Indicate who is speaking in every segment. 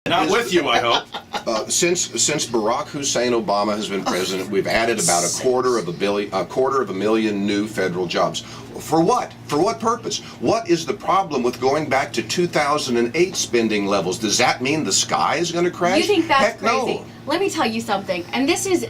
Speaker 1: Not with you, I hope.
Speaker 2: Since Barack Hussein Obama has been president, we've added about a quarter of a million new federal jobs. For what? For what purpose? What is the problem with going back to 2008 spending levels? Does that mean the sky is going to crash?
Speaker 3: You think that's
Speaker 2: Heck
Speaker 3: crazy?
Speaker 2: no.
Speaker 3: Let me tell you something, and this is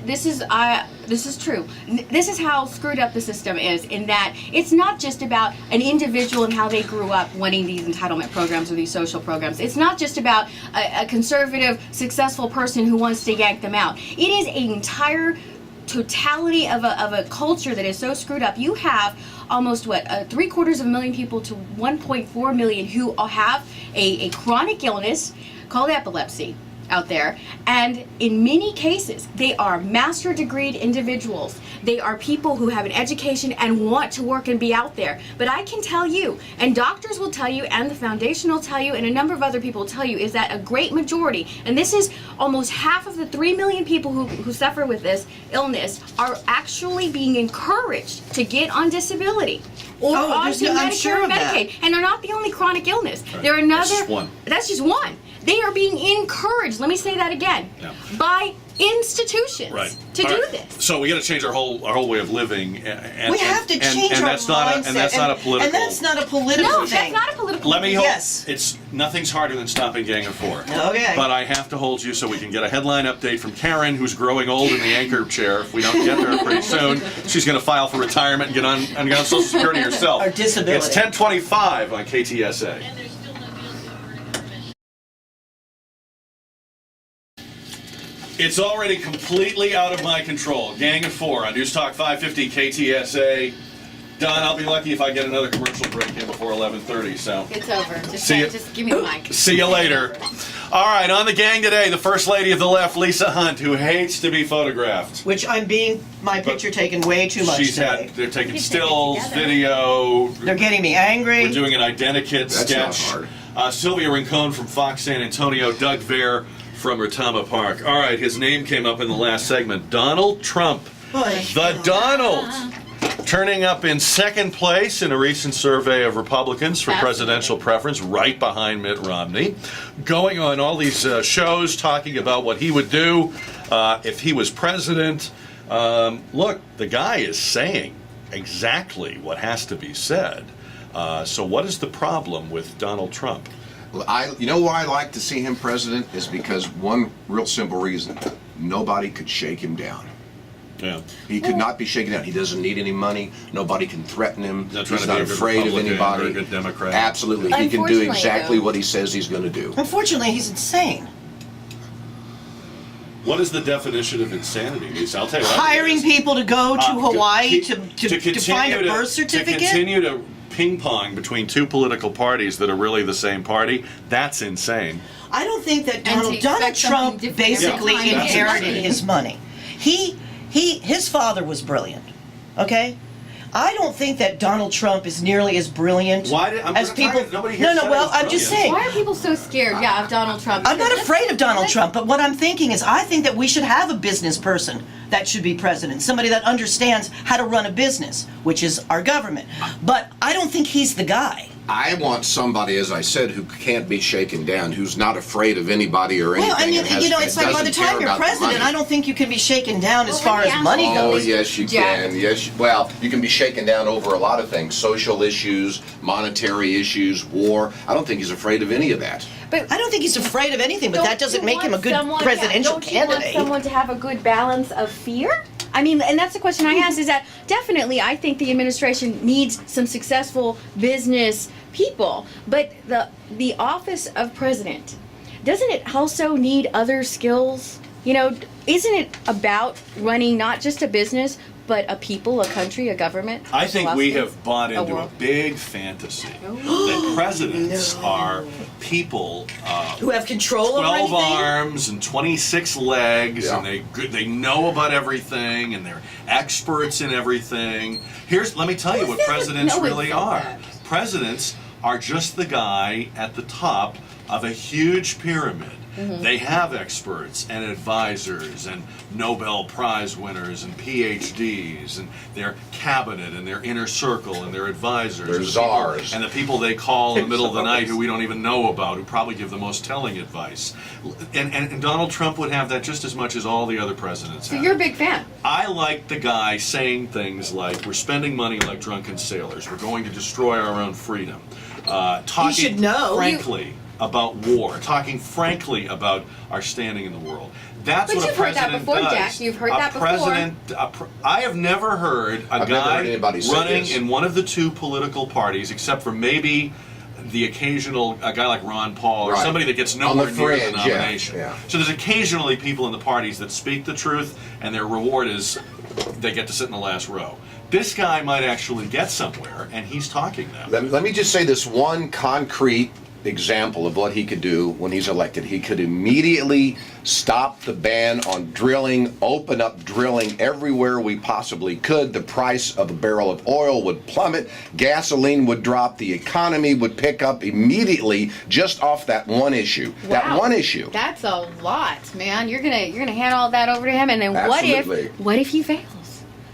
Speaker 3: true. This is how screwed up the system is, in that it's not just about an individual and how they grew up wanting these entitlement programs or these social programs. It's not just about a conservative, successful person who wants to yank them out. It is an entire totality of a culture that is so screwed up. You have almost 750,000 people to 1.4 million who have a chronic illness called epilepsy out there, and in many cases they are master degreed individuals. They are people who have an education and want to work and be out there. But I can tell you, and doctors will tell you, and the foundation will tell you, and a number of other people will tell you, is that a great majority, and this is almost half of the 3 million people who suffer with this illness, are actually being encouraged to get on disability or onto Medicare and Medicaid. And they're not the only chronic illness.
Speaker 1: Right.
Speaker 3: They're another.
Speaker 1: That's just one.
Speaker 3: That's just one. They are being encouraged, let me say that again, by institutions to do this.
Speaker 1: So we got to change our whole way of living. And
Speaker 4: we have to change our mindset.
Speaker 1: And that's not a political.
Speaker 4: And that's not a political thing.
Speaker 3: That's not a political
Speaker 1: Let me hold.
Speaker 4: Yes.
Speaker 1: It's nothing's harder than stopping Gang of Four.
Speaker 4: Okay.
Speaker 1: But I have to hold you so we can get a headline update from Karen, who's growing old in the anchor chair. If we don't get her pretty soon, she's going to file for retirement and get on Social Security herself.
Speaker 4: Or disability.
Speaker 1: It's 10:25 on KTSA. It's already completely out of my control. Gang of Four on News Talk 550 KTSA. Don, I'll be lucky if I get another commercial break in before 11:30. So
Speaker 3: it's over. Just give me the mic.
Speaker 1: See you later. All right, on the gang today, the First Lady of the Left, Lisa Hunt, who hates to be photographed.
Speaker 4: Which I'm being my picture taken way too much today.
Speaker 1: They're taking stills, video.
Speaker 4: They're getting me angry.
Speaker 1: We're doing an identikit sketch.
Speaker 2: That's not hard.
Speaker 1: Sylvia Rincon from Fox San Antonio, Doug Vair from Retama Park. All right, his name came up in the last segment. Donald Trump. The Donald. Turning up in second place in a recent survey of Republicans for presidential preference, right behind Mitt Romney. Going on all these shows talking about what he would do if he was president. Look, the guy is saying exactly what has to be said. So what is the problem with Donald Trump?
Speaker 2: Well, you know why I like to see him president is because one real simple reason: nobody could shake him down.
Speaker 1: Yeah.
Speaker 2: He could not be shaken down. He doesn't need any money. Nobody can threaten him.
Speaker 1: He's
Speaker 2: He's not afraid of anybody.
Speaker 1: Or a good Democrat.
Speaker 2: Absolutely, he can do exactly what he says he's going to do.
Speaker 4: Unfortunately, he's insane.
Speaker 1: What is the definition of insanity, Lisa? I'll tell you what.
Speaker 4: Hiring people to go to Hawaii to find a
Speaker 1: continue
Speaker 4: birth certificate?
Speaker 1: To continue to ping pong between two political parties that are really the same party, that's insane.
Speaker 4: I don't think that
Speaker 3: And
Speaker 4: Donald Trump basically
Speaker 3: Yeah.
Speaker 4: inherited his money. His father was brilliant, okay? I don't think that Donald Trump is nearly as brilliant as people.
Speaker 1: Nobody here said
Speaker 4: well,
Speaker 1: he's
Speaker 4: I'm just saying.
Speaker 3: Why are people so scared, of Donald Trump?
Speaker 4: I'm not afraid of Donald Trump, but what I'm thinking is I think that we should have a business person that should be president, somebody that understands how to run a business, which is our government. But I don't think he's the guy.
Speaker 2: I want somebody, as I said, who can't be shaken down, who's not afraid of anybody or anything.
Speaker 4: Well, I mean, it's like by the time you're president, I don't think you can be shaken down as far as money
Speaker 2: Oh,
Speaker 4: goes.
Speaker 2: yes, you can. Yes, well, you can be shaken down over a lot of things: social issues, monetary issues, war. I don't think he's afraid of any of that.
Speaker 3: But
Speaker 4: I don't think he's afraid of anything, but that doesn't make him a good presidential candidate.
Speaker 3: Don't you want someone to have a good balance of fear? I mean, and that's the question I ask, is that definitely I think the administration needs some successful business people, but the office of president, doesn't it also need other skills? You know, isn't it about running not just a business, but a people, a country, a government?
Speaker 1: I think we have bought into a big fantasy that presidents are people
Speaker 4: who have control over
Speaker 1: 12
Speaker 4: anything?
Speaker 1: arms and 26 legs, and they know about everything, and they're experts in everything. Let me tell you what presidents really are. Presidents are just the guy at the top of a huge pyramid. They have experts and advisors and Nobel Prize winners and PhDs and their cabinet and their inner circle and their advisors.
Speaker 2: Their
Speaker 1: and the
Speaker 2: czars.
Speaker 1: people- And the people they call in the middle of the night who we don't even know about, who probably give the most telling advice. And Donald Trump would have that just as much as all the other presidents
Speaker 3: So
Speaker 1: have.
Speaker 3: you're a big fan.
Speaker 1: I like the guy saying things like, we're spending money like drunken sailors, we're going to destroy our own freedom. Talking
Speaker 4: should know.
Speaker 1: frankly about war, talking frankly about our standing in the world. That's
Speaker 3: But
Speaker 1: what
Speaker 3: you've
Speaker 1: a
Speaker 3: heard that
Speaker 1: president
Speaker 3: before,
Speaker 1: does.
Speaker 3: Jack. You've heard
Speaker 1: a
Speaker 3: that before.
Speaker 1: president, I have never heard a
Speaker 2: I've never
Speaker 1: guy
Speaker 2: heard anybody say
Speaker 1: running
Speaker 2: this.
Speaker 1: in one of the two political parties, except for maybe the occasional a guy like Ron Paul or
Speaker 2: Right.
Speaker 1: somebody that gets
Speaker 2: On
Speaker 1: nowhere
Speaker 2: the
Speaker 1: near the
Speaker 2: fringe, yeah,
Speaker 1: nomination.
Speaker 2: yeah.
Speaker 1: So there's occasionally people in the parties that speak the truth, and their reward is they get to sit in the last row. This guy might actually get somewhere, and he's talking now.
Speaker 2: Let me just say this one concrete example of what he could do when he's elected. He could immediately stop the ban on drilling, open up drilling everywhere we possibly could. The price of a barrel of oil would plummet, gasoline would drop, the economy would pick up immediately just off that one issue. That
Speaker 3: Wow.
Speaker 2: one issue.
Speaker 3: That's a lot, man. You're gonna hand all that over to him, and then
Speaker 2: Absolutely.
Speaker 3: what if he fails?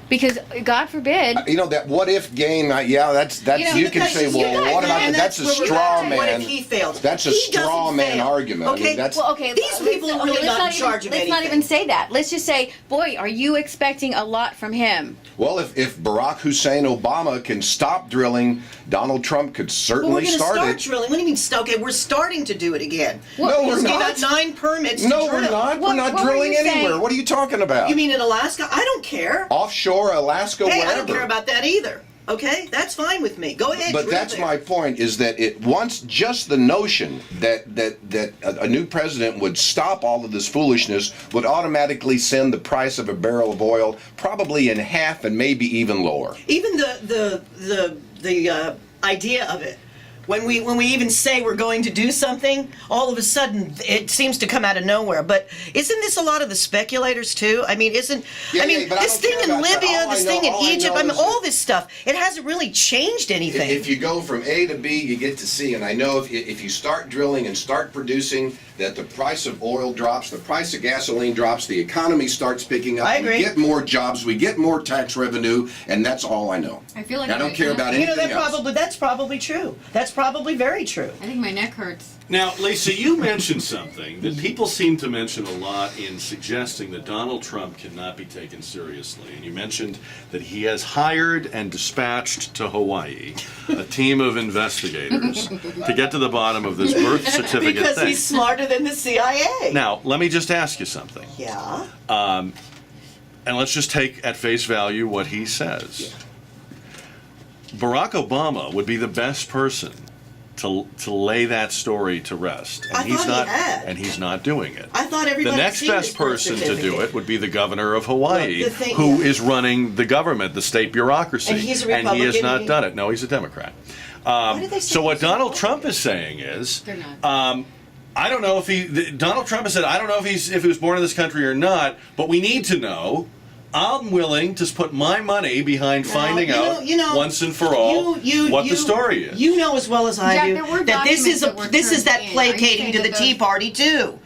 Speaker 3: Because God forbid.
Speaker 2: You know, that what if game, yeah, that's
Speaker 3: You know,
Speaker 2: you can
Speaker 4: Because
Speaker 2: say,
Speaker 4: you
Speaker 2: well,
Speaker 4: guys-
Speaker 2: what about
Speaker 4: and
Speaker 2: that? That's a
Speaker 4: where we're
Speaker 2: straw
Speaker 4: at.
Speaker 2: man.
Speaker 4: What if he fails?
Speaker 2: That's a
Speaker 4: He
Speaker 2: straw
Speaker 4: doesn't
Speaker 2: man
Speaker 4: fail.
Speaker 2: argument. I
Speaker 4: Okay,
Speaker 2: mean, that's
Speaker 3: Well, okay.
Speaker 4: These people are really not in charge of
Speaker 3: Let's not
Speaker 4: anything.
Speaker 3: even say that. Let's just say, boy, are you expecting a lot from him?
Speaker 2: Well, if Barack Hussein Obama can stop drilling, Donald Trump could
Speaker 4: Well,
Speaker 2: certainly
Speaker 4: we're going to
Speaker 2: start
Speaker 4: start
Speaker 2: it.
Speaker 4: drilling. What do you mean? Okay, we're starting to do it again.
Speaker 2: No, we're
Speaker 4: He's gave
Speaker 2: not.
Speaker 4: out 9 permits
Speaker 2: No,
Speaker 4: to
Speaker 2: we're
Speaker 4: drill.
Speaker 2: not.
Speaker 3: What-
Speaker 2: We're not
Speaker 3: what were
Speaker 2: drilling
Speaker 3: you saying?
Speaker 2: anywhere. What are you talking about?
Speaker 4: You mean in Alaska? I don't care.
Speaker 2: Offshore, Alaska,
Speaker 4: Hey,
Speaker 2: wherever.
Speaker 4: I don't care about that either. Okay, that's fine with me. Go ahead.
Speaker 2: But
Speaker 4: drill
Speaker 2: that's
Speaker 4: there.
Speaker 2: my point, is that it once just the notion that a new president would stop all of this foolishness would automatically send the price of a barrel of oil probably in half and maybe even lower.
Speaker 4: Even the idea of it. When we even say we're going to do something, all of a sudden it seems to come out of nowhere. But isn't this a lot of the speculators too? I mean,
Speaker 2: Yeah, but I
Speaker 4: this
Speaker 2: don't
Speaker 4: thing
Speaker 2: care
Speaker 4: in
Speaker 2: about that.
Speaker 4: Libya,
Speaker 2: All I
Speaker 4: this
Speaker 2: know-
Speaker 4: thing in
Speaker 2: all I
Speaker 4: Egypt,
Speaker 2: know
Speaker 4: I mean,
Speaker 2: is
Speaker 4: all
Speaker 2: that-
Speaker 4: this stuff, it hasn't really changed anything.
Speaker 2: If you go from A to B, you get to C. And I know if you start drilling and start producing, that the price of oil drops, the price of gasoline drops, the economy starts picking up.
Speaker 4: I agree.
Speaker 2: We get more jobs, we get more tax revenue, and that's all I know.
Speaker 3: I feel like
Speaker 2: I don't care about
Speaker 4: You know,
Speaker 2: anything else.
Speaker 4: that's probably true. That's probably very true.
Speaker 3: I think my neck hurts.
Speaker 1: Now, Lisa, you mentioned something that people seem to mention a lot in suggesting that Donald Trump cannot be taken seriously. And you mentioned that he has hired and dispatched to Hawaii a team of investigators to get to the bottom of this birth certificate
Speaker 4: Because
Speaker 1: thing.
Speaker 4: he's smarter than the CIA.
Speaker 1: Now, let me just ask you something.
Speaker 4: Yeah.
Speaker 1: And let's just take at face value what he says. Barack Obama would be the best person to lay that story to rest, and
Speaker 4: I
Speaker 1: he's
Speaker 4: thought he
Speaker 1: not,
Speaker 4: had.
Speaker 1: and he's not doing it.
Speaker 4: I thought
Speaker 1: The
Speaker 4: everybody
Speaker 1: next
Speaker 4: seen
Speaker 1: best
Speaker 4: his birth
Speaker 1: person to do
Speaker 4: certificate.
Speaker 1: it would be the governor of Hawaii,
Speaker 4: Look, the thing-
Speaker 1: who
Speaker 4: yeah.
Speaker 1: is running the government, the state bureaucracy,
Speaker 4: And he's a
Speaker 1: and he has
Speaker 4: Republican,
Speaker 1: not
Speaker 4: and-
Speaker 1: done it. No, he's a Democrat.
Speaker 4: Why did they say
Speaker 1: So what
Speaker 4: he's a
Speaker 1: Donald
Speaker 4: Republican?
Speaker 1: Trump is saying is,
Speaker 3: They're not.
Speaker 1: I don't know if Donald Trump has said, I don't know if he was born in this country or not, but we need to know. I'm willing to put my money behind finding out once and for all what the story is.
Speaker 4: You know as well as I
Speaker 3: Jack,
Speaker 4: do
Speaker 3: there were
Speaker 4: that this is
Speaker 3: documents that were
Speaker 4: this is that
Speaker 3: turned in. Are you
Speaker 4: placating
Speaker 3: saying
Speaker 4: to the
Speaker 3: that
Speaker 4: Tea
Speaker 3: those-
Speaker 4: Party too.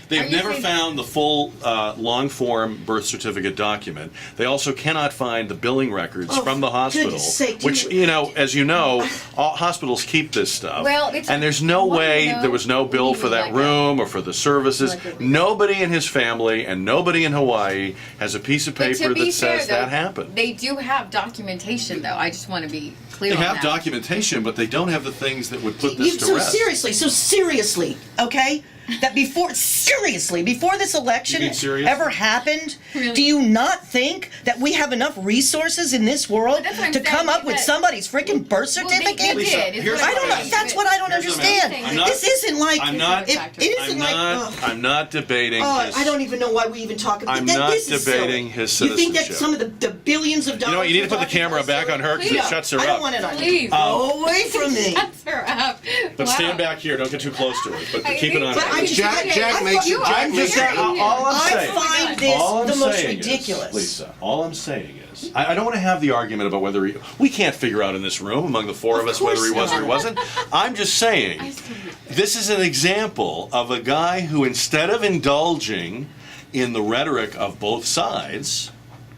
Speaker 1: They've
Speaker 3: Are you
Speaker 1: never
Speaker 3: saying-
Speaker 1: found the full long-form birth certificate document. They also cannot find the billing records
Speaker 4: Oh,
Speaker 1: from the hospital,
Speaker 4: goodness sake,
Speaker 1: which, as you know, all hospitals keep this stuff.
Speaker 3: Well, it's-
Speaker 1: and there's no
Speaker 3: what,
Speaker 1: way
Speaker 3: you know,
Speaker 1: there was no bill
Speaker 3: we
Speaker 1: for
Speaker 3: need
Speaker 1: that
Speaker 3: like
Speaker 1: room or for the services.
Speaker 3: Like a-
Speaker 1: Nobody in his family and nobody in Hawaii has a piece of
Speaker 3: But
Speaker 1: paper
Speaker 3: to be
Speaker 1: that says
Speaker 3: fair,
Speaker 1: that
Speaker 3: though,
Speaker 1: happened.
Speaker 3: They do have documentation, though. I just want to be clear
Speaker 1: They
Speaker 3: on
Speaker 1: have
Speaker 3: that.
Speaker 1: documentation, but they don't have the things that would put this to rest.
Speaker 4: So seriously, okay? That before this election
Speaker 1: You mean serious?
Speaker 4: ever happened,
Speaker 3: Really?
Speaker 4: do you not think that we have enough resources in this world
Speaker 3: But that's what I'm
Speaker 4: to
Speaker 3: saying,
Speaker 4: come up with
Speaker 3: that-
Speaker 4: somebody's freaking birth
Speaker 3: Well, they
Speaker 4: certificate?
Speaker 1: Lisa,
Speaker 3: did. is
Speaker 1: here's
Speaker 3: what
Speaker 4: I don't know.
Speaker 3: saying.
Speaker 4: That's what I don't
Speaker 1: Here's what I'm
Speaker 4: understand.
Speaker 1: saying. I'm not-
Speaker 4: This isn't like
Speaker 1: I'm not-
Speaker 4: it isn't like.
Speaker 1: I'm not debating his,
Speaker 4: I don't even know why we even talk about
Speaker 1: I'm
Speaker 4: that.
Speaker 1: not
Speaker 4: This is
Speaker 1: debating
Speaker 4: silly.
Speaker 1: his
Speaker 4: You think that
Speaker 1: citizenship.
Speaker 4: some of the billions of dollars?
Speaker 1: You know what, you need to
Speaker 4: we're
Speaker 1: put the
Speaker 4: talking
Speaker 1: camera
Speaker 4: about
Speaker 1: back on her because it
Speaker 3: Please.
Speaker 1: shuts her
Speaker 4: I
Speaker 1: up.
Speaker 4: don't want it on.
Speaker 3: Please.
Speaker 4: Go away from me.
Speaker 3: Shuts her up.
Speaker 1: But stand back here. Don't get too close to it. But keep it on.
Speaker 4: But I just-
Speaker 2: Jack makes it.
Speaker 3: You are
Speaker 2: Jack makes it.
Speaker 3: very-
Speaker 1: All I'm
Speaker 4: I
Speaker 1: saying.
Speaker 4: find this
Speaker 1: All I'm
Speaker 4: the most
Speaker 1: saying is,
Speaker 4: ridiculous.
Speaker 1: Lisa, all I'm saying is, I don't want to have the argument about whether we can't figure out in this room among the four of us whether he was or he wasn't. I'm just saying, this is an example of a guy who, instead of indulging in the rhetoric of both sides,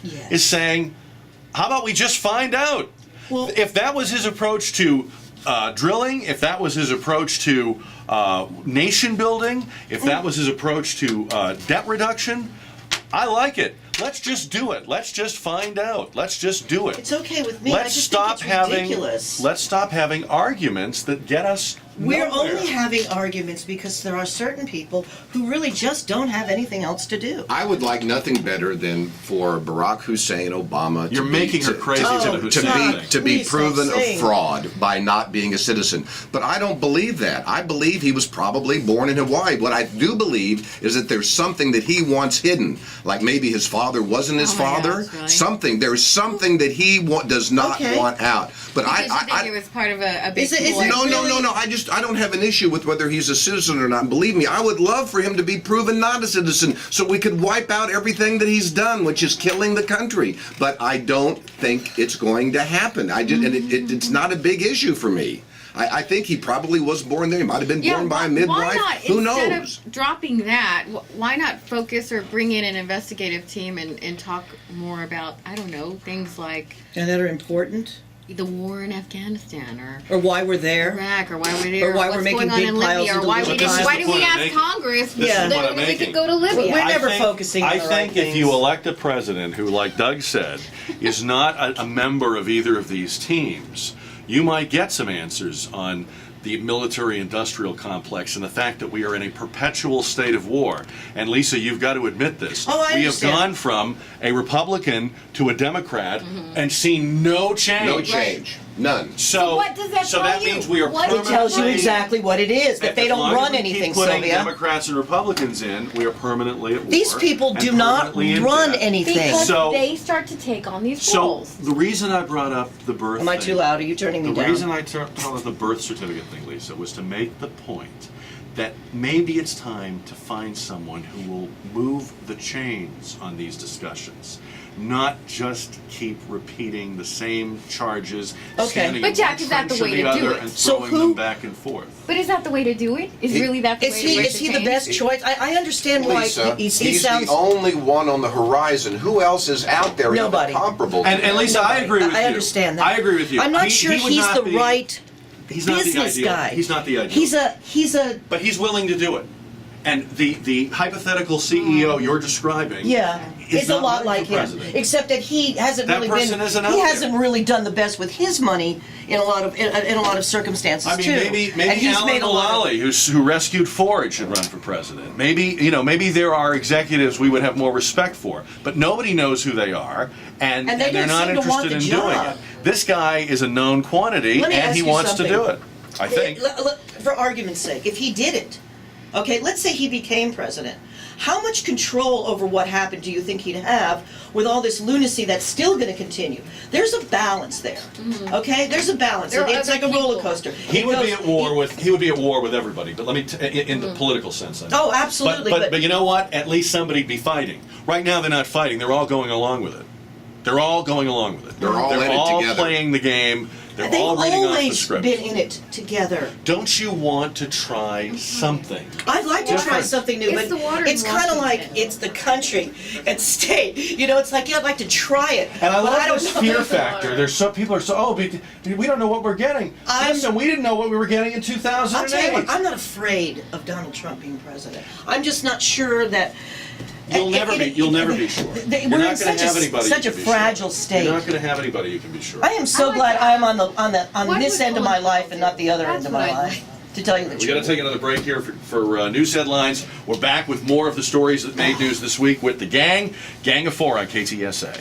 Speaker 4: Yes.
Speaker 1: is saying, how about we just find out?
Speaker 4: Well-
Speaker 1: If that was his approach to drilling, if that was his approach to nation building, if that was his approach to debt reduction, I like it. Let's just do it. Let's just find out. Let's just do it.
Speaker 4: It's okay with me. I
Speaker 1: Let's
Speaker 4: just
Speaker 1: stop
Speaker 4: think it's
Speaker 1: having
Speaker 4: ridiculous.
Speaker 1: let's stop having arguments that get us
Speaker 4: We're
Speaker 1: nowhere.
Speaker 4: only having arguments because there are certain people who really just don't have anything else to do.
Speaker 2: I would like nothing better than for Barack Hussein Obama
Speaker 1: You're
Speaker 2: to
Speaker 1: making her crazy
Speaker 4: Oh,
Speaker 1: to the Hussein thing.
Speaker 2: to be
Speaker 4: Please
Speaker 2: proven
Speaker 4: don't
Speaker 2: a
Speaker 4: say.
Speaker 2: fraud by not being a citizen. But I don't believe that. I believe he was probably born in Hawaii. What I do believe is that there's something that he wants hidden, like maybe his father wasn't his
Speaker 3: Oh my
Speaker 2: father.
Speaker 3: gosh, really?
Speaker 2: Something. There's something that he does not
Speaker 4: Okay.
Speaker 2: want out. But
Speaker 3: Because you think it
Speaker 2: I
Speaker 3: was part of a big
Speaker 4: Is it-
Speaker 3: ploy.
Speaker 2: no. I don't have an issue with whether he's a citizen or not. And believe me, I would love for him to be proven not a citizen, so we could wipe out everything that he's done, which is killing the country. But I don't think it's going to happen. And it's not a big issue for me. I think he probably was born there. He might have been born by a midwife.
Speaker 3: Why not,
Speaker 2: Who
Speaker 3: instead
Speaker 2: knows?
Speaker 3: of dropping that, why not focus or bring in an investigative team and talk more about, I don't know, things like
Speaker 4: And that are important?
Speaker 3: the war in Afghanistan or
Speaker 4: Or why we're there?
Speaker 3: Iraq or why we're there
Speaker 4: Or why
Speaker 3: what's
Speaker 4: we're making
Speaker 3: going on
Speaker 4: big
Speaker 3: in
Speaker 4: piles
Speaker 3: Libya
Speaker 4: of
Speaker 3: or why
Speaker 4: the
Speaker 3: we
Speaker 4: This is
Speaker 3: why
Speaker 1: the
Speaker 3: did we
Speaker 1: point I'm
Speaker 3: ask
Speaker 1: making.
Speaker 3: Congress
Speaker 1: This is
Speaker 3: that
Speaker 1: what I'm
Speaker 3: we
Speaker 1: making.
Speaker 3: could go to Libya?
Speaker 4: We're
Speaker 1: I
Speaker 4: never
Speaker 1: think-
Speaker 4: focusing on
Speaker 1: I
Speaker 4: the
Speaker 1: think
Speaker 4: right
Speaker 1: if you
Speaker 4: things.
Speaker 1: elect a president who, like Doug said, is not a member of either of these teams, you might get some answers on the military-industrial complex and the fact that we are in a perpetual state of war. And Lisa, you've got to admit this.
Speaker 4: Oh, I
Speaker 1: we have
Speaker 4: understand.
Speaker 1: gone from a Republican to a Democrat and seen no change.
Speaker 2: No change. None.
Speaker 1: So
Speaker 3: what does that
Speaker 1: so
Speaker 3: tell
Speaker 1: that
Speaker 3: you?
Speaker 1: means we are
Speaker 3: What- It
Speaker 4: It tells you
Speaker 1: permanently-
Speaker 4: exactly what it is, that they
Speaker 1: as
Speaker 4: don't
Speaker 1: long as
Speaker 4: run
Speaker 1: we keep
Speaker 4: anything,
Speaker 1: putting
Speaker 4: Sylvia.
Speaker 1: Democrats and Republicans in, we are permanently at war.
Speaker 4: These people
Speaker 1: and
Speaker 4: do not
Speaker 1: permanently in
Speaker 4: run
Speaker 1: debt.
Speaker 4: anything.
Speaker 3: Because
Speaker 1: So-
Speaker 3: they start to take on these
Speaker 1: So
Speaker 3: roles.
Speaker 1: the reason I brought up the birth
Speaker 4: Am I
Speaker 1: thing,
Speaker 4: too loud? Are you turning me
Speaker 1: the
Speaker 4: down?
Speaker 1: reason I brought up the birth certificate thing, Lisa, was to make the point that maybe it's time to find someone who will move the chains on these discussions, not just keep repeating the same charges,
Speaker 4: Okay.
Speaker 1: standing
Speaker 3: But
Speaker 1: in
Speaker 3: Jack,
Speaker 1: one
Speaker 3: is that the
Speaker 1: trench or
Speaker 3: way
Speaker 1: the
Speaker 3: to do
Speaker 1: other
Speaker 3: it?
Speaker 1: and
Speaker 4: So
Speaker 1: throwing
Speaker 4: who-
Speaker 1: them back and forth.
Speaker 3: But is that the way to do it? Is really that the
Speaker 4: Is
Speaker 3: way
Speaker 4: he
Speaker 3: to
Speaker 4: is he the
Speaker 3: change?
Speaker 4: best choice? I understand why
Speaker 2: Lisa,
Speaker 4: he
Speaker 2: he's
Speaker 4: sounds.
Speaker 2: the only one on the horizon. Who else is out there
Speaker 4: Nobody.
Speaker 2: even comparable to
Speaker 1: And
Speaker 2: him?
Speaker 1: Lisa, I agree with you.
Speaker 4: I understand that.
Speaker 1: I agree with you.
Speaker 4: I'm not
Speaker 1: He-
Speaker 4: sure
Speaker 1: he would
Speaker 4: he's
Speaker 1: not
Speaker 4: the
Speaker 1: be-
Speaker 4: right
Speaker 1: He's not the
Speaker 4: business
Speaker 1: ideal.
Speaker 4: guy.
Speaker 1: He's not the ideal.
Speaker 4: He's a
Speaker 1: But he's willing to do it. And the hypothetical CEO you're describing
Speaker 4: yeah.
Speaker 1: is
Speaker 4: It's a
Speaker 1: not
Speaker 4: lot
Speaker 1: running
Speaker 4: like
Speaker 1: for
Speaker 4: him,
Speaker 1: president.
Speaker 4: except that he hasn't
Speaker 1: That
Speaker 4: really
Speaker 1: person
Speaker 4: been.
Speaker 1: isn't out
Speaker 4: He
Speaker 1: there.
Speaker 4: hasn't really done the best with his money in a lot of circumstances
Speaker 1: I mean,
Speaker 4: too.
Speaker 1: maybe
Speaker 4: and he's
Speaker 1: Alan
Speaker 4: made a lot of-
Speaker 1: Mulally, who rescued Ford, should run for president. Maybe there are executives we would have more respect for, but nobody knows who they are, and
Speaker 4: And they
Speaker 1: they're
Speaker 4: don't
Speaker 1: not
Speaker 4: seem to want
Speaker 1: interested
Speaker 4: the
Speaker 1: in doing
Speaker 4: job.
Speaker 1: it. This guy is a known quantity,
Speaker 4: Let me
Speaker 1: and
Speaker 4: ask
Speaker 1: he
Speaker 4: you
Speaker 1: wants to
Speaker 4: something.
Speaker 1: do it. I think.
Speaker 4: For argument's sake, if he did it, okay, let's say he became president. How much control over what happened do you think he'd have with all this lunacy that's still going to continue? There's a balance there, okay? There's a balance.
Speaker 3: There are
Speaker 4: It's like
Speaker 3: other
Speaker 4: a roller
Speaker 3: people.
Speaker 4: coaster.
Speaker 1: He
Speaker 4: It
Speaker 1: would
Speaker 4: goes-
Speaker 1: be at war with everybody. But let me in the political sense. I mean.
Speaker 4: Oh, absolutely.
Speaker 1: But you know what? At least somebody'd be fighting. Right now, they're not fighting. They're all going along with it. They're all going along with it.
Speaker 2: They're all in it together.
Speaker 1: playing the game. They're
Speaker 4: They've
Speaker 1: all reading off the
Speaker 4: always
Speaker 1: script.
Speaker 4: been in it together.
Speaker 1: Don't you want to try something?
Speaker 4: I'd like to try
Speaker 1: Different.
Speaker 4: something new,
Speaker 3: It's
Speaker 4: but
Speaker 3: the water in
Speaker 4: it's kind of like
Speaker 3: Washington.
Speaker 4: it's the country and state. You know, it's like, yeah, I'd like to try it.
Speaker 1: And I
Speaker 4: but
Speaker 1: love
Speaker 4: don't
Speaker 1: this
Speaker 4: know.
Speaker 1: fear factor. There's some people are so we don't know what we're getting. Listen, we didn't know what we were getting in 2008.
Speaker 4: I'll tell you what, I'm not afraid of Donald Trump being president. I'm just not sure that.
Speaker 1: You'll never be sure.
Speaker 4: We're
Speaker 1: You're
Speaker 4: in
Speaker 1: not going
Speaker 4: such
Speaker 1: to have anybody.
Speaker 4: such
Speaker 1: you
Speaker 4: a
Speaker 1: can be
Speaker 4: fragile
Speaker 1: sure.
Speaker 4: state.
Speaker 1: You're not going to have anybody you can be sure.
Speaker 4: I am so
Speaker 3: I like
Speaker 4: glad
Speaker 3: that.
Speaker 4: I am on
Speaker 3: What
Speaker 4: this
Speaker 3: would
Speaker 4: end of my
Speaker 3: Colin
Speaker 4: life
Speaker 3: do?
Speaker 4: and not the other
Speaker 3: That's
Speaker 4: end of
Speaker 3: what
Speaker 4: my
Speaker 3: I'd
Speaker 4: life. To tell you the
Speaker 1: We got to
Speaker 4: truth.
Speaker 1: take another break here for news headlines. We're back with more of the stories that made news this week with the Gang of Four on KTSA.